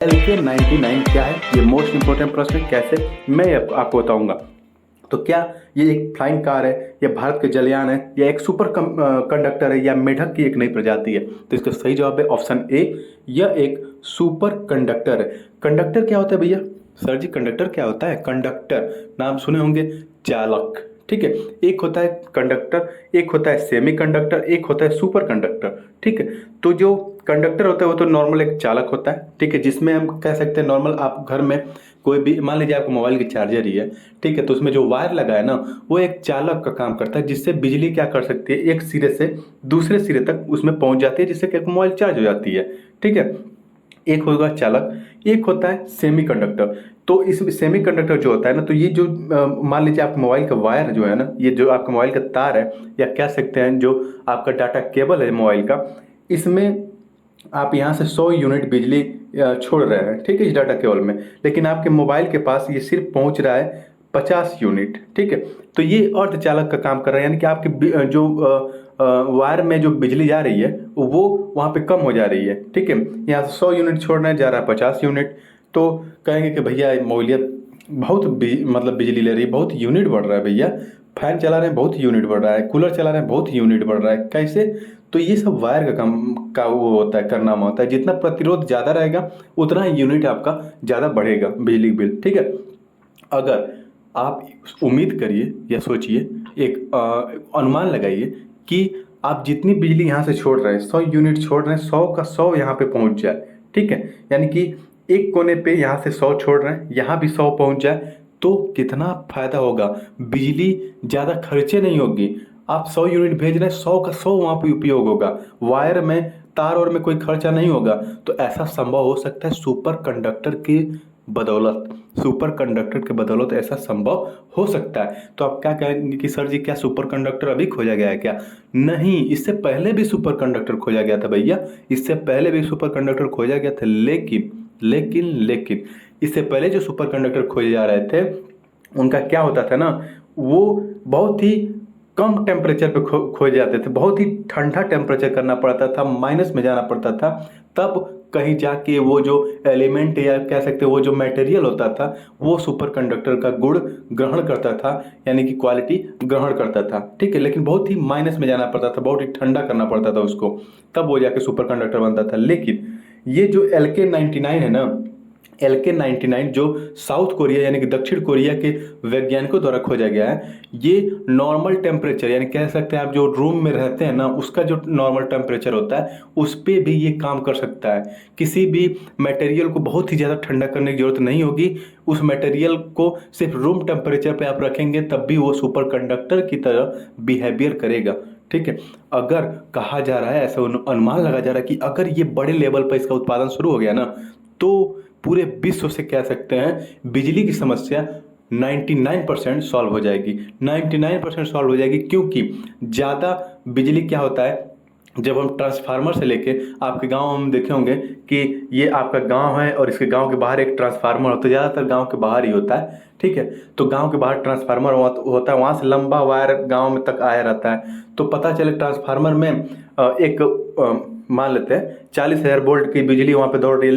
LK99 क्या है, ये मोस्ट इंपॉर्टेंट प्रश्न है। कैसे, मैं आपको बताऊंगा। तो क्या ये एक फ्लाइंग कार है, या भारत के जलयान है, या एक सुपर कंडक्टर है, या मेढक की एक नई प्रजाति है? तो इसका सही जवाब है ऑप्शन ए, यह एक सुपर कंडक्टर है। कंडक्टर क्या होता है भैया? सर जी, कंडक्टर क्या होता है? कंडक्टर नाम सुने होंगे, चालक। ठीक है, एक होता है कंडक्टर, एक होता है सेमी कंडक्टर, एक होता है सुपर कंडक्टर। ठीक है, तो जो कंडक्टर होता है वो तो नॉर्मल एक चालक होता है। ठीक है, जिसमें हम कह सकते हैं नॉर्मल, आप घर में कोई भी, मान लीजिए आपका मोबाइल की चार्जर ही है। ठीक है, तो उसमें जो वायर लगा है ना, वो एक चालक का काम करता है, जिससे बिजली क्या कर सकती है, एक सिरे से दूसरे सिरे तक उसमें पहुंच जाती है, जिससे कि मोबाइल चार्ज हो जाती है। ठीक है, एक होगा चालक, एक होता है सेमी कंडक्टर। तो इस सेमी कंडक्टर जो होता है ना, तो ये जो मान लीजिए आपके मोबाइल का वायर जो है ना, ये जो आपका मोबाइल का तार है, या कह सकते हैं जो आपका डाटा केबल है मोबाइल का, इसमें आप यहाँ से 100 यूनिट बिजली छोड़ रहे हैं। ठीक है, इस डाटा केबल में, लेकिन आपके मोबाइल के पास ये सिर्फ पहुँच रहा है 50 यूनिट। ठीक है, तो ये अर्धचालक का काम कर रहा है, यानी कि आपकी जो वायर में जो बिजली जा रही है वो वहाँ पे कम हो जा रही है। ठीक है, यहाँ से 100 यूनिट छोड़ना जा रहा है 50 यूनिट। तो कहेंगे कि भैया मोबाइल बहुत मतलब बिजली ले रही है, बहुत यूनिट बढ़ रहा है भैया। फैन चला रहे हैं, बहुत यूनिट बढ़ रहा है। कूलर चला रहे हैं, बहुत यूनिट बढ़ रहा है। कैसे? तो ये सब वायर का काम का वो होता है, करनामा होता है। जितना प्रतिरोध ज़्यादा रहेगा उतना ही यूनिट आपका ज़्यादा बढ़ेगा बिजली बिल। ठीक है, अगर आप उम्मीद करिए या सोचिए, एक अनुमान लगाइए कि आप जितनी बिजली यहाँ से छोड़ रहे हैं, 100 यूनिट छोड़ रहे हैं, 100 का 100 यहाँ पे पहुँच जाए। ठीक है, यानी कि एक कोने पे यहाँ से 100 छोड़ रहे हैं, यहाँ भी 100 पहुँच जाए, तो कितना फायदा होगा। बिजली ज़्यादा खर्चे नहीं होगी। आप 100 यूनिट भेज रहे हैं, 100 का 100 वहाँ पे उपयोग होगा। वायर में, तार और में कोई खर्चा नहीं होगा। तो ऐसा संभव हो सकता है सुपर कंडक्टर की बदौलत। सुपर कंडक्टर के बदौलत ऐसा संभव हो सकता है। तो आप क्या कहेंगे कि सर जी, क्या सुपर कंडक्टर अभी खोजा गया है क्या? नहीं, इससे पहले भी सुपर कंडक्टर खोजा गया था भैया। इससे पहले भी सुपर कंडक्टर खोजा गया था, लेकिन लेकिन लेकिन इससे पहले जो सुपर कंडक्टर खोजे जा रहे थे, उनका क्या होता था ना, वो बहुत ही कम टेम्परेचर पे खोजे जाते थे। बहुत ही ठंडा टेम्परेचर करना पड़ता था, माइनस में जाना पड़ता था, तब कहीं जाके वो जो एलिमेंट, या कह सकते हैं वो जो मटेरियल होता था, वो सुपर कंडक्टर का गुण ग्रहण करता था, यानी कि क्वालिटी ग्रहण करता था। ठीक है, लेकिन बहुत ही माइनस में जाना पड़ता था, बहुत ही ठंडा करना पड़ता था उसको, तब वो जाके सुपर कंडक्टर बनता था। लेकिन ये जो LK99 है ना, LK99 जो साउथ कोरिया यानी कि दक्षिण कोरिया के वैज्ञानिकों द्वारा खोजा गया है, ये नॉर्मल टेम्परेचर, यानी कह सकते हैं आप जो रूम में रहते हैं ना, उसका जो नॉर्मल टेम्परेचर होता है, उस पर भी ये काम कर सकता है। किसी भी मटेरियल को बहुत ही ज़्यादा ठंडा करने की जरूरत नहीं होगी। उस मटेरियल को सिर्फ रूम टेम्परेचर पे आप रखेंगे, तब भी वो सुपर कंडक्टर की तरह बिहेवियर करेगा। ठीक है, अगर कहा जा रहा है, ऐसा अनुमान लगा जा रहा है कि अगर ये बड़े लेवल पर इसका उत्पादन शुरू हो गया ना, तो पूरे विश्व से कह सकते हैं बिजली की समस्या 99% सॉल्व हो जाएगी। 99% सॉल्व हो जाएगी, क्योंकि ज़्यादा बिजली क्या होता है, जब हम ट्रांसफार्मर से लेके, आपके गांव में हम देखे होंगे कि ये आपका गांव है और इसके गांव के बाहर एक ट्रांसफार्मर होता है, ज़्यादातर गांव के बाहर ही होता है। ठीक है, तो गांव के बाहर ट्रांसफार्मर होता है, वहाँ से लंबा वायर गांव में तक आया रहता है। तो पता चले ट्रांसफार्मर में मान लेते हैं 40,000 वोल्ट की बिजली वहाँ पे दौड़ रही है,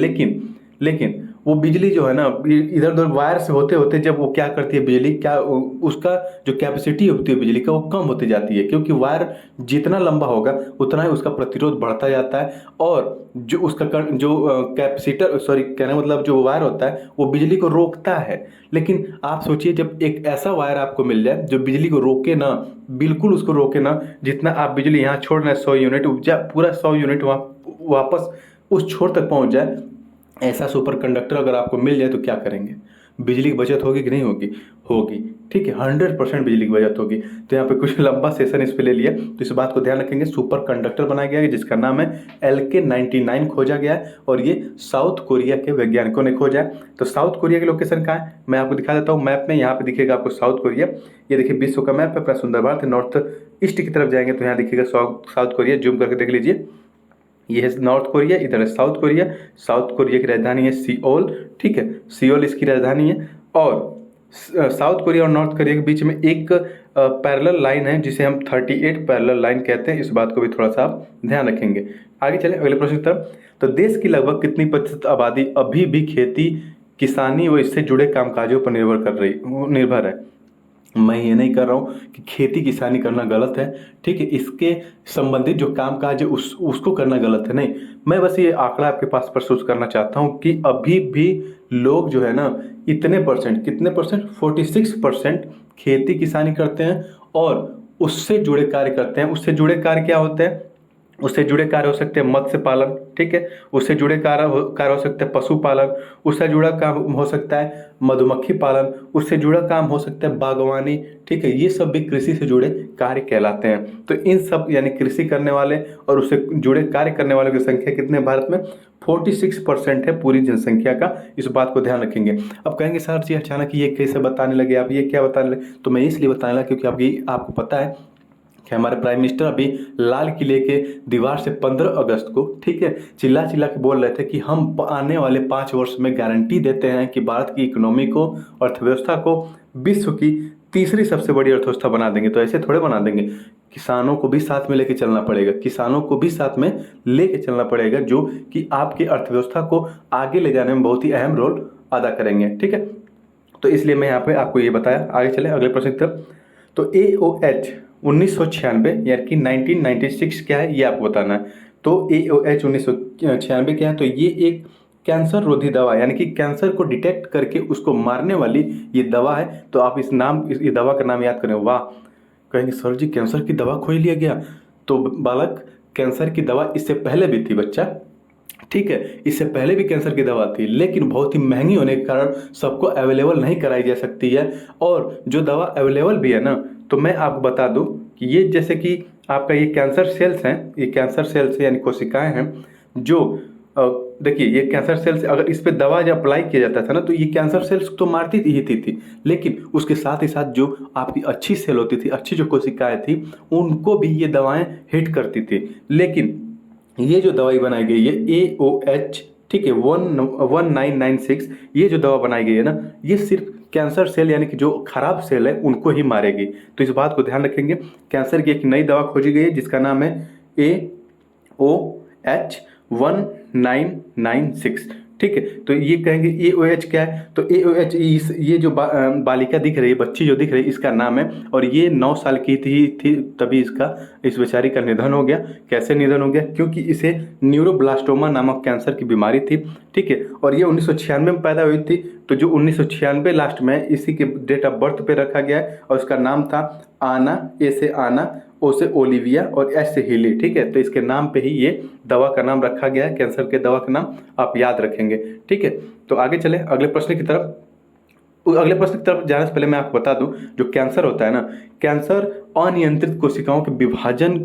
लेकिन वो बिजली जो है ना, इधर उधर वायर से होते होते जब वो क्या करती है बिजली, क्या उसका जो कैपेसिटी होती है बिजली का, वो कम होती जाती है, क्योंकि वायर जितना लंबा होगा उतना ही उसका प्रतिरोध बढ़ता जाता है। और जो उसका जो कैपेसिटर, सॉरी कहने मतलब जो वायर होता है, वो बिजली को रोकता है। लेकिन आप सोचिए, जब एक ऐसा वायर आपको मिल जाए जो बिजली को रोके ना, बिल्कुल उसको रोके ना, जितना आप बिजली यहाँ छोड़ रहे हैं 100 यूनिट, पूरा 100 यूनिट वहाँ वापस उस छोर तक पहुँच जाए, ऐसा सुपर कंडक्टर अगर आपको मिल जाए, तो क्या करेंगे? बिजली की बचत होगी कि नहीं होगी? होगी। ठीक है, 100% बिजली की बचत होगी। तो यहाँ पे कुछ लंबा सेशन इस पे ले लिया, तो इस बात को ध्यान रखेंगे। सुपर कंडक्टर बनाया गया है जिसका नाम है LK99 खोजा गया है, और ये साउथ कोरिया के वैज्ञानिकों ने खोजा है। तो साउथ कोरिया की लोकेशन कहाँ है, मैं आपको दिखा देता हूँ मैप में। यहाँ पे दिखेगा आपको साउथ कोरिया। ये देखिए विश्व का मैप है, अपना सुंदर भारत। नॉर्थ ईस्ट की तरफ जाएंगे तो यहाँ दिखेगा साउथ कोरिया, जूम करके देख लीजिए। ये है नॉर्थ कोरिया, इधर है साउथ कोरिया। साउथ कोरिया की राजधानी है सियोल। ठीक है, सियोल इसकी राजधानी है। और साउथ कोरिया और नॉर्थ कोरिया के बीच में एक पैरेलल लाइन है जिसे हम 38 पैरेलल लाइन कहते हैं। इस बात को भी थोड़ा सा आप ध्यान रखेंगे। आगे चले अगले प्रश्न की तरफ। तो देश की लगभग कितनी प्रतिशत आबादी अभी भी खेती किसानी व इससे जुड़े कामकाजों पर निर्भर है। मैं ये नहीं कर रहा हूँ कि खेती किसानी करना गलत है, ठीक है, इसके संबंधित जो कामकाज है उसको करना गलत है, नहीं। मैं बस ये आंकड़ा आपके पास प्रस्तुत करना चाहता हूँ कि अभी भी लोग जो है ना इतने परसेंट, कितने परसेंट, 46% खेती किसानी करते हैं और उससे जुड़े कार्य करते हैं। उससे जुड़े कार्य क्या होते हैं? उससे जुड़े कार्य हो सकते हैं मत्स्य पालन, ठीक है, उससे जुड़े कार्य हो सकते हैं पशुपालन, उससे जुड़ा काम हो सकता है मधुमक्खी पालन, उससे जुड़ा काम हो सकता है बागवानी, ठीक है। ये सब भी कृषि से जुड़े कार्य कहलाते हैं। तो इन सब यानी कृषि करने वाले और उससे जुड़े कार्य करने वालों की संख्या कितने भारत में? 46% है पूरी जनसंख्या का। इस बात को ध्यान रखेंगे। अब कहेंगे सर जी अचानक ये कैसे बताने लगे आप, ये क्या बताने लगे? तो मैं इसलिए बताने लगा क्योंकि आपको पता है कि हमारे प्राइम मिनिस्टर अभी लाल किले के दीवार से 15 अगस्त को, ठीक है, चिल्ला चिल्ला के बोल रहे थे कि हम आने वाले 5 वर्ष में गारंटी देते हैं कि भारत की इकोनॉमी को, अर्थव्यवस्था को विश्व की तीसरी सबसे बड़ी अर्थव्यवस्था बना देंगे। तो ऐसे थोड़े बना देंगे, किसानों को भी साथ में लेके चलना पड़ेगा, किसानों को भी साथ में लेके चलना पड़ेगा, जो कि आपकी अर्थव्यवस्था को आगे ले जाने में बहुत ही अहम रोल अदा करेंगे, ठीक है। तो इसलिए मैं यहाँ पे आपको ये बताया। आगे चले अगले प्रश्न की तरफ। तो AOH 1996 यानी कि 1996 क्या है ये आपको बताना है। तो AOH 1996 क्या है? तो ये एक कैंसर रोधी दवा यानी कि कैंसर को डिटेक्ट करके उसको मारने वाली ये दवा है। तो आप इस दवा का नाम याद करें। वाह, कहेंगे सर जी कैंसर की दवा खोज लिया गया। तो बालक, कैंसर की दवा इससे पहले भी थी बच्चा, ठीक है, इससे पहले भी कैंसर की दवा थी, लेकिन बहुत ही महंगी होने के कारण सबको अवेलेबल नहीं कराई जा सकती है। और जो दवा अवेलेबल भी है ना, तो मैं आपको बता दूं कि ये जैसे कि आपका ये कैंसर सेल्स हैं, ये कैंसर सेल्स यानी कोशिकाएं हैं जो देखिए ये कैंसर सेल्स, अगर इस पे दवा जब अप्लाई किया जाता था ना तो ये कैंसर सेल्स तो मारती थी, लेकिन उसके साथ ही साथ जो आपकी अच्छी सेल होती थी, अच्छी जो कोशिकाएं थी, उनको भी ये दवाएं हिट करती थी। लेकिन ये जो दवाई बनाई गई है AOH, ठीक है, 1996, ये जो दवा बनाई गई है ना, ये सिर्फ कैंसर सेल यानी कि जो खराब सेल है उनको ही मारेगी। तो इस बात को ध्यान रखेंगे। कैंसर की एक नई दवा खोजी गई है जिसका नाम है AOH 1996, ठीक है। तो ये कहेंगे AOH क्या है? तो AOH ये जो बालिका दिख रही है, बच्ची जो दिख रही है, इसका नाम है। और ये 9 साल की थी तभी इस बेचारी का निधन हो गया। कैसे निधन हो गया? क्योंकि इसे न्यूरोब्लास्टोमा नामक कैंसर की बीमारी थी, ठीक है। और ये 1996 में पैदा हुई थी। तो जो 1996 लास्ट में इसी के डेट ऑफ बर्थ पे रखा गया है और उसका नाम था आना, ए से आना, ओ से ओलिविया और एस से हिली, ठीक है। तो इसके नाम पे ही ये दवा का नाम रखा गया है, कैंसर के दवा का नाम आप याद रखेंगे, ठीक है। तो आगे चले अगले प्रश्न की तरफ। अगले प्रश्न की तरफ जाने से पहले मैं आपको बता दूं, जो कैंसर होता है ना, कैंसर अनियंत्रित कोशिकाओं के विभाजन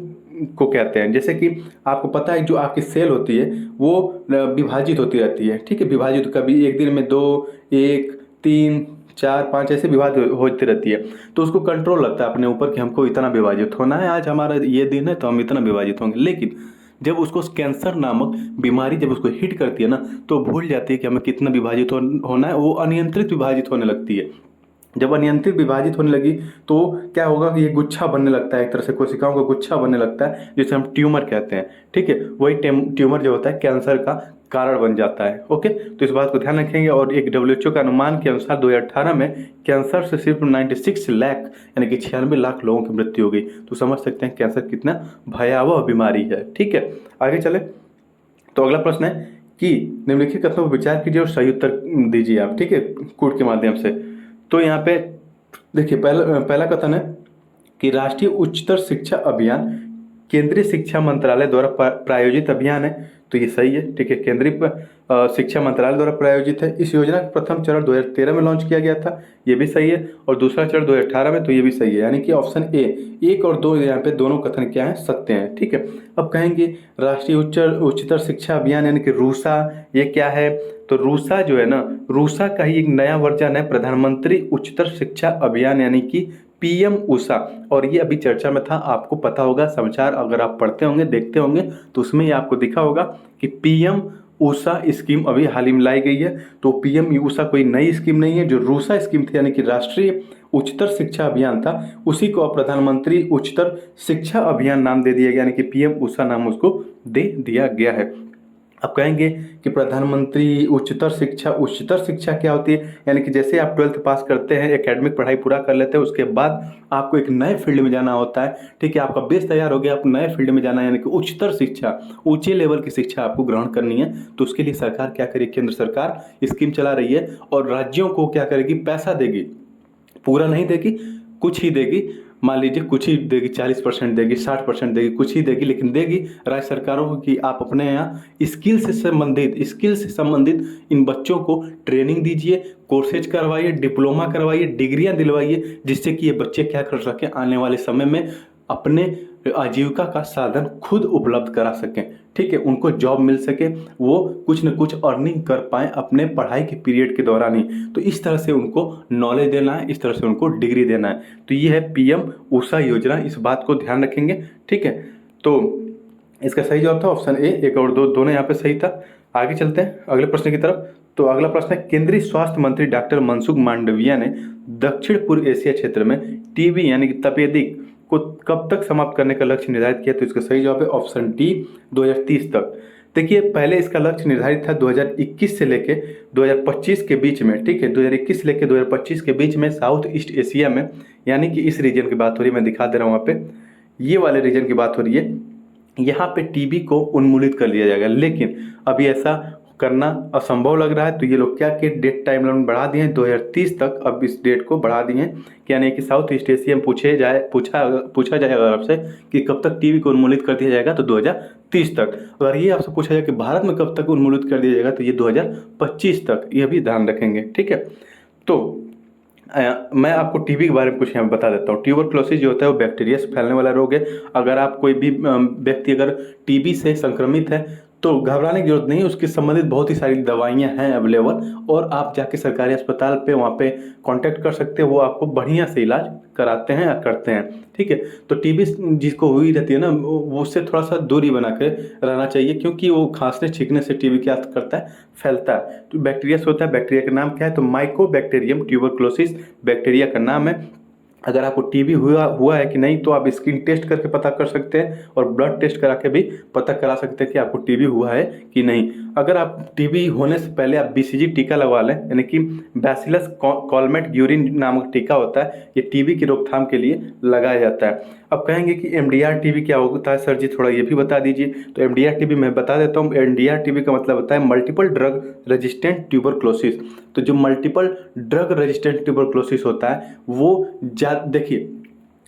को कहते हैं। जैसे कि आपको पता है जो आपकी सेल होती है वो विभाजित होती रहती है, ठीक है, विभाजित कभी एक दिन में 2, 1, 3, 4, 5 ऐसे विभाजित होती रहती है। तो उसको कंट्रोल लगता है अपने ऊपर कि हमको इतना विभाजित होना है, आज हमारा ये दिन है तो हम इतना विभाजित होंगे। लेकिन जब उसको कैंसर नामक बीमारी जब उसको हिट करती है ना, तो भूल जाती है कि हमें कितना विभाजित होना है, वो अनियंत्रित विभाजित होने लगती है। जब अनियंत्रित विभाजित होने लगी तो क्या होगा कि ये गुच्छा बनने लगता है, एक तरह से कोशिकाओं का गुच्छा बनने लगता है, जिसे हम ट्यूमर कहते हैं, ठीक है। वही ट्यूमर जो होता है कैंसर का कारण बन जाता है। ओके, तो इस बात को ध्यान रखेंगे। और एक WHO का अनुमान के अनुसार 2018 में कैंसर से सिर्फ 96 लाख यानी कि 96 लाख लोगों की मृत्यु हो गई। तो समझ सकते हैं कैंसर कितना भयावह बीमारी है, ठीक है। आगे चले तो अगला प्रश्न है कि निम्नलिखित कथनों पर विचार कीजिए और सही उत्तर दीजिए आप, ठीक है, कूट के माध्यम से। तो यहाँ पे देखिए पहला कथन है कि राष्ट्रीय उच्चतर शिक्षा अभियान केंद्रीय शिक्षा मंत्रालय द्वारा प्रायोजित अभियान है। तो ये सही है, ठीक है, केंद्रीय शिक्षा मंत्रालय द्वारा प्रायोजित है। इस योजना का प्रथम चरण 2013 में लॉन्च किया गया था, ये भी सही है। और दूसरा चरण 2018 में, तो ये भी सही है। यानी कि ऑप्शन ए 1 और 2 यहाँ पे दोनों कथन क्या है, सत्य हैं, ठीक है। अब कहेंगे राष्ट्रीय उच्चतर शिक्षा अभियान यानी कि रूसा, ये क्या है? तो रूसा जो है ना, रूसा का ही एक नया वर्जन है, प्रधानमंत्री उच्चतर शिक्षा अभियान यानी कि PM उषा। और ये अभी चर्चा में था, आपको पता होगा, समाचार अगर आप पढ़ते होंगे, देखते होंगे, तो उसमें ही आपको दिखा होगा कि PM ऊषा स्कीम अभी हाल ही में लाई गई है। तो पीएम ऊषा कोई नई स्कीम नहीं है, जो रूसा स्कीम थी यानी कि राष्ट्रीय उच्चतर शिक्षा अभियान था, उसी को अब प्रधानमंत्री उच्चतर शिक्षा अभियान नाम दे दिया गया, यानी कि पीएम ऊषा नाम उसको दे दिया गया है। अब कहेंगे कि प्रधानमंत्री उच्चतर शिक्षा क्या होती है? यानी कि जैसे आप 12th पास करते हैं, एकेडमिक पढ़ाई पूरा कर लेते हैं, उसके बाद आपको एक नए फील्ड में जाना होता है। ठीक है, आपका बेस तैयार हो गया, आप नए फील्ड में जाना है, यानी कि उच्चतर शिक्षा, ऊंचे लेवल की शिक्षा आपको ग्रहण करनी है। तो उसके लिए सरकार क्या करेगी? केंद्र सरकार स्कीम चला रही है और राज्यों को क्या करेगी? पैसा देगी, पूरा नहीं देगी, कुछ ही देगी। मान लीजिए कुछ ही देगी, 40% देगी, 60% देगी, कुछ ही देगी, लेकिन देगी राज्य सरकारों को कि आप अपने यहाँ स्किल से संबंधित इन बच्चों को ट्रेनिंग दीजिए, कोर्सेज करवाइए, डिप्लोमा करवाइए, डिग्रियां दिलवाइए, जिससे कि ये बच्चे क्या कर सकें, आने वाले समय में अपने आजीविका का साधन खुद उपलब्ध करा सकें। ठीक है, उनको जॉब मिल सके, वो कुछ न कुछ अर्निंग कर पाएँ अपने पढ़ाई के पीरियड के दौरान ही। तो इस तरह से उनको नॉलेज देना है, इस तरह से उनको डिग्री देना है। तो ये है पीएम ऊषा योजना, इस बात को ध्यान रखेंगे। ठीक है, तो इसका सही जवाब था ऑप्शन ए। एक और दो दोनों यहाँ पे सही था। आगे चलते हैं अगले प्रश्न की तरफ। तो अगला प्रश्न है, केंद्रीय स्वास्थ्य मंत्री डॉक्टर मनसुख मांडविया ने दक्षिण पूर्व एशिया क्षेत्र में टीबी यानी कि तपेदिक को कब तक समाप्त करने का लक्ष्य निर्धारित किया? तो इसका सही जवाब है ऑप्शन डी, 2030 तक। देखिए, पहले इसका लक्ष्य निर्धारित था 2021 से लेके 2025 के बीच में। ठीक है, 2021 से लेके 2025 के बीच में साउथ ईस्ट एशिया में, यानी कि इस रीजन की बात हो रही है, मैं दिखा दे रहा हूँ वहाँ पे, ये वाले रीजन की बात हो रही है। यहाँ पे टीबी को उन्मूलित कर लिया जाएगा, लेकिन अभी ऐसा करना असंभव लग रहा है। तो ये लोग क्या कि डेट टाइमलाइन बढ़ा दिए हैं 2030 तक। अब इस डेट को बढ़ा दिए हैं, यानी कि साउथ ईस्ट एशिया में पूछा जाए अगर आपसे कि कब तक टीबी को उन्मूलित कर दिया जाएगा, तो 2030 तक। अगर ये आपसे पूछा जाए कि भारत में कब तक उन्मूलित कर दिया जाएगा, तो ये 2025 तक। ये भी ध्यान रखेंगे। ठीक है, तो मैं आपको टीबी के बारे में कुछ यहाँ बता देता हूँ। ट्यूबरक्लोसिस जो होता है वो बैक्टीरिया से फैलने वाला रोग है। अगर आप कोई भी व्यक्ति अगर टीबी से संक्रमित है तो घबराने की जरूरत नहीं है, उसके संबंधित बहुत ही सारी दवाइयाँ हैं अवेलेबल, और आप जाके सरकारी अस्पताल पे वहाँ पे कांटेक्ट कर सकते हैं, वो आपको बढ़िया से इलाज कराते हैं या करते हैं। ठीक है, तो टीबी जिसको हुई रहती है ना, वो उससे थोड़ा सा दूरी बना के रहना चाहिए, क्योंकि वो खांसने छींकने से टीबी क्या करता है? फैलता है। तो बैक्टीरिया से होता है। बैक्टीरिया का नाम क्या है? तो माइकोबैक्टीरियम ट्यूबरक्लोसिस बैक्टीरिया का नाम है। अगर आपको टीबी हुआ है कि नहीं, तो आप स्किन टेस्ट करके पता कर सकते हैं और ब्लड टेस्ट करा के भी पता करा सकते हैं कि आपको टीबी हुआ है कि नहीं। अगर आप टीबी होने से पहले आप बीसीजी टीका लगवा लें, यानी कि बैसिलस कॉलमेट-ग्यूरिन नामक टीका होता है, ये टीबी की रोकथाम के लिए लगाया जाता है। अब कहेंगे कि एमडीआर टीबी क्या होता है? सर जी थोड़ा ये भी बता दीजिए। तो एमडीआर टीबी मैं बता देता हूँ। एमडीआर टीबी का मतलब होता है मल्टीपल ड्रग रेजिस्टेंट ट्यूबरक्लोसिस। तो जो मल्टीपल ड्रग रेजिस्टेंट ट्यूबरक्लोसिस होता है वो देखिए,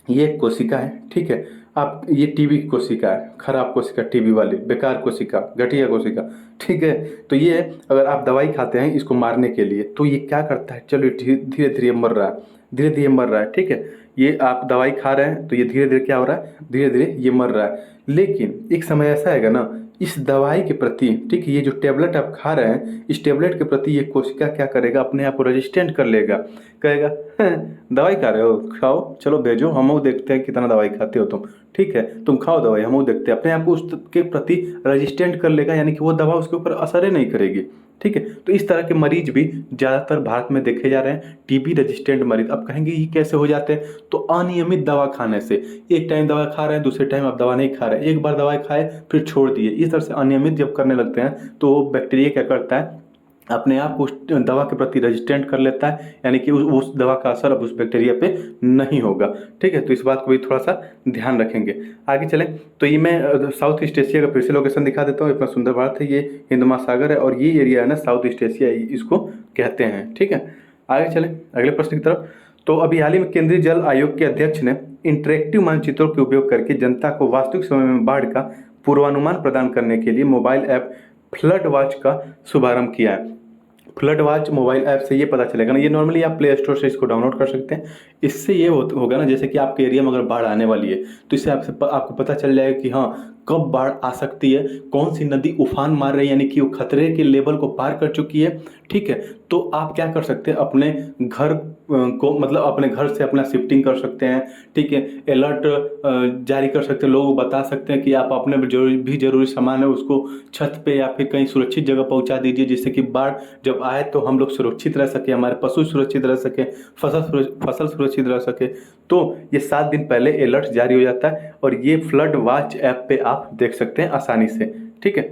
ये एक कोशिका है। ठीक है, आप ये टीबी की कोशिका है, खराब कोशिका, टीबी वाली बेकार कोशिका, घटिया कोशिका। ठीक है, तो ये अगर आप दवाई खाते हैं इसको मारने के लिए, तो ये क्या करता है? चलो धीरे धीरे मर रहा है, धीरे धीरे मर रहा है। ठीक है, ये आप दवाई खा रहे हैं तो ये धीरे धीरे क्या हो रहा है? धीरे धीरे ये मर रहा है। लेकिन एक समय ऐसा आएगा ना, इस दवाई के प्रति, ठीक है, ये जो टेबलेट आप खा रहे हैं, इस टेबलेट के प्रति ये कोशिका क्या करेगा? अपने आप को रेजिस्टेंट कर लेगा। कहेगा दवाई खा रहे हो, खाओ, चलो भेजो, हम देखते हैं कितना दवाई खाते हो तुम। ठीक है, तुम खाओ दवाई, हम देखते हैं। अपने आप को उसके प्रति रेजिस्टेंट कर लेगा, यानी कि वो दवा उसके ऊपर असर ही नहीं करेगी। ठीक है, तो इस तरह के मरीज भी ज़्यादातर भारत में देखे जा रहे हैं, टीबी रेजिस्टेंट मरीज। अब कहेंगे ये कैसे हो जाते हैं? तो अनियमित दवा खाने से। एक टाइम दवा खा रहे हैं, दूसरे टाइम आप दवा नहीं खा रहे हैं, एक बार दवाई खाए फिर छोड़ दिए, इस तरह से अनियमित जब करने लगते हैं तो बैक्टीरिया क्या करता है? अपने आप को उस दवा के प्रति रेजिस्टेंट कर लेता है, यानी कि उस दवा का असर अब उस बैक्टीरिया पे नहीं होगा। ठीक है, तो इस बात को भी थोड़ा सा ध्यान रखेंगे। आगे चलें, तो ये मैं साउथ ईस्ट एशिया का फिर से लोकेशन दिखा देता हूँ। इतना सुंदर भारत है, ये हिंद महासागर है, और ये एरिया है ना साउथ ईस्ट एशिया, इसको कहते हैं। ठीक है, आगे चलें अगले प्रश्न की तरफ। तो अभी हाल ही में केंद्रीय जल आयोग के अध्यक्ष ने इंटरेक्टिव मानचित्रों के उपयोग करके जनता को वास्तविक समय में बाढ़ का पूर्वानुमान प्रदान करने के लिए मोबाइल ऐप फ्लड वॉच का शुभारंभ किया है। फ्लड वॉच मोबाइल ऐप से ये पता चलेगा ना, ये नॉर्मली आप प्ले स्टोर से इसको डाउनलोड कर सकते हैं। इससे ये होगा ना, जैसे कि आपके एरिया में अगर बाढ़ आने वाली है तो इससे आपको पता चल जाएगा कि हाँ कब बाढ़ आ सकती है, कौन सी नदी उफान मार रही है यानी कि वो खतरे के लेवल को पार कर चुकी है। ठीक है, तो आप क्या कर सकते हैं, अपने घर को मतलब अपने घर से अपना शिफ्टिंग कर सकते हैं। ठीक है, अलर्ट जारी कर सकते हैं, लोगों को बता सकते हैं कि आप अपने जरूरी सामान है उसको छत पे या फिर कहीं सुरक्षित जगह पहुंचा दीजिए, जिससे कि बाढ़ जब आए तो हम लोग सुरक्षित रह सके, हमारे पशु सुरक्षित रह सके, फसल सुरक्षित रह सके। तो ये 7 दिन पहले अलर्ट जारी हो जाता है और ये फ्लड वॉच ऐप पे आप देख सकते हैं आसानी से। ठीक है,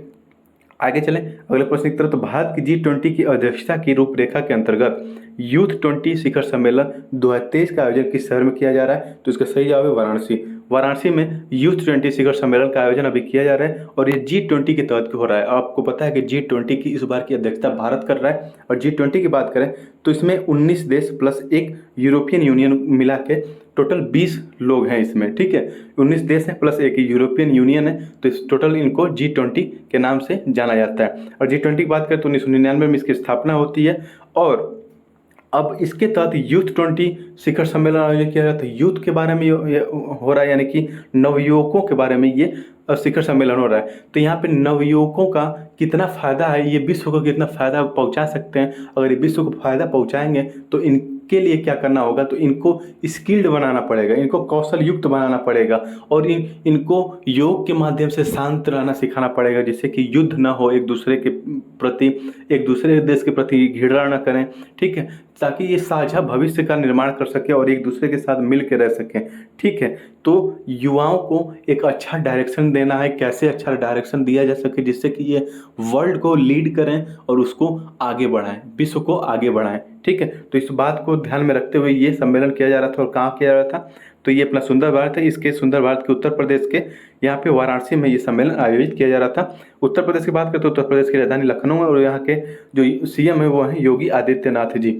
आगे चलें अगले प्रश्न की तरफ। तो भारत की G20 की अध्यक्षता की रूपरेखा के अंतर्गत यूथ 20 शिखर सम्मेलन 2023 का आयोजन किस शहर में किया जा रहा है? तो इसका सही जवाब है वाराणसी। वाराणसी में यूथ 20 शिखर सम्मेलन का आयोजन अभी किया जा रहा है और ये G20 के तहत हो रहा है। आपको पता है कि G20 की इस बार की अध्यक्षता भारत कर रहा है। और G20 की बात करें तो इसमें 19 देश प्लस एक यूरोपियन यूनियन मिला के टोटल 20 लोग हैं इसमें। ठीक है, 19 देश हैं प्लस एक यूरोपियन यूनियन है, तो इस टोटल इनको G20 के नाम से जाना जाता है। और G20 की बात करें तो 1999 में इसकी स्थापना होती है और अब इसके तहत यूथ 20 शिखर सम्मेलन आयोजित किया जाता है। यूथ के बारे में ये हो रहा है, यानी कि नवयुवकों के बारे में ये शिखर सम्मेलन हो रहा है। तो यहाँ पे नवयुवकों का कितना फ़ायदा है, ये विश्व को कितना फ़ायदा पहुँचा सकते हैं। अगर ये विश्व को फ़ायदा पहुँचाएंगे तो इनके लिए क्या करना होगा, तो इनको स्किल्ड बनाना पड़ेगा, इनको कौशल युक्त बनाना पड़ेगा और इनको योग के माध्यम से शांत रहना सिखाना पड़ेगा, जिससे कि युद्ध ना हो, एक दूसरे के प्रति, एक दूसरे देश के प्रति घृणा न करें। ठीक है, ताकि ये साझा भविष्य का निर्माण कर सके और एक दूसरे के साथ मिल के रह सकें। ठीक है, तो युवाओं को एक अच्छा डायरेक्शन देना है, कैसे अच्छा डायरेक्शन दिया जा सके जिससे कि ये वर्ल्ड को लीड करें और उसको आगे बढ़ाएं, विश्व को आगे बढ़ाएं। ठीक है, तो इस बात को ध्यान में रखते हुए ये सम्मेलन किया जा रहा था और कहाँ किया जा रहा था, तो ये अपना सुंदर भारत है, इसके सुंदर भारत के उत्तर प्रदेश के यहाँ पे वाराणसी में ये सम्मेलन आयोजित किया जा रहा था। उत्तर प्रदेश की बात करें तो उत्तर प्रदेश की राजधानी लखनऊ है और यहाँ के जो सीएम है वो हैं योगी आदित्यनाथ जी।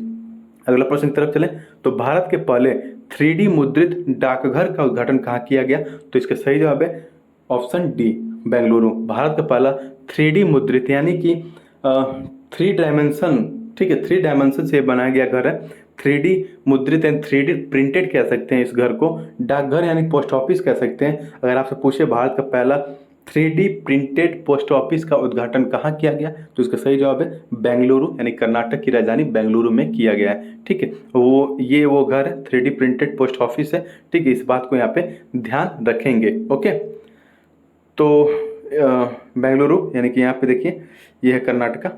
अगला प्रश्न की तरफ चलें तो भारत के पहले 3D मुद्रित डाकघर का उद्घाटन कहाँ किया गया? तो इसका सही जवाब है ऑप्शन डी, बेंगलुरु। भारत का पहला 3D मुद्रित यानी कि 3 डायमेंशन, ठीक है, 3 डायमेंशन से बनाया गया घर है। 3D मुद्रित एंड 3D प्रिंटेड कह सकते हैं इस घर को। डाकघर यानी पोस्ट ऑफिस कह सकते हैं। अगर आपसे पूछे भारत का पहला 3D प्रिंटेड पोस्ट ऑफिस का उद्घाटन कहाँ किया गया, तो इसका सही जवाब है बेंगलुरु, यानी कर्नाटक की राजधानी बेंगलुरु में किया गया है। ठीक है, वो घर है, 3D प्रिंटेड पोस्ट ऑफिस है। ठीक है, इस बात को यहाँ पे ध्यान रखेंगे। ओके, तो बेंगलुरु यानी कि यहाँ पे देखिए ये है कर्नाटका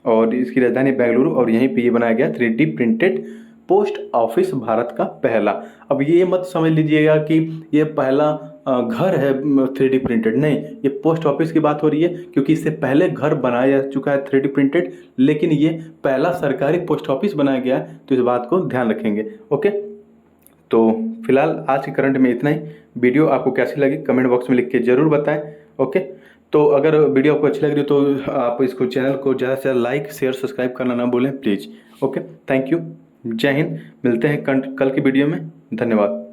और इसकी राजधानी बेंगलुरु और यहीं पे ये बनाया गया 3D printed post office Bharat का पहला। अब ये मत समझ लीजिएगा कि ये पहला घर है 3D प्रिंटेड, नहीं, ये पोस्ट ऑफिस की बात हो रही है क्योंकि इससे पहले घर बनाया जा चुका है 3D प्रिंटेड, लेकिन ये पहला सरकारी पोस्ट ऑफिस बनाया गया है, तो इस बात को ध्यान रखेंगे। ओके, तो फिलहाल आज के करंट में इतना ही। वीडियो आपको कैसी लगी कमेंट बॉक्स में लिख के ज़रूर बताएं। ओके, तो अगर वीडियो आपको अच्छी लग रही है तो आप इसको चैनल को ज़्यादा से ज़्यादा लाइक शेयर सब्सक्राइब करना ना भूलें प्लीज़। ओके, थैंक यू, जय हिंद। मिलते हैं कल की वीडियो में, धन्यवाद।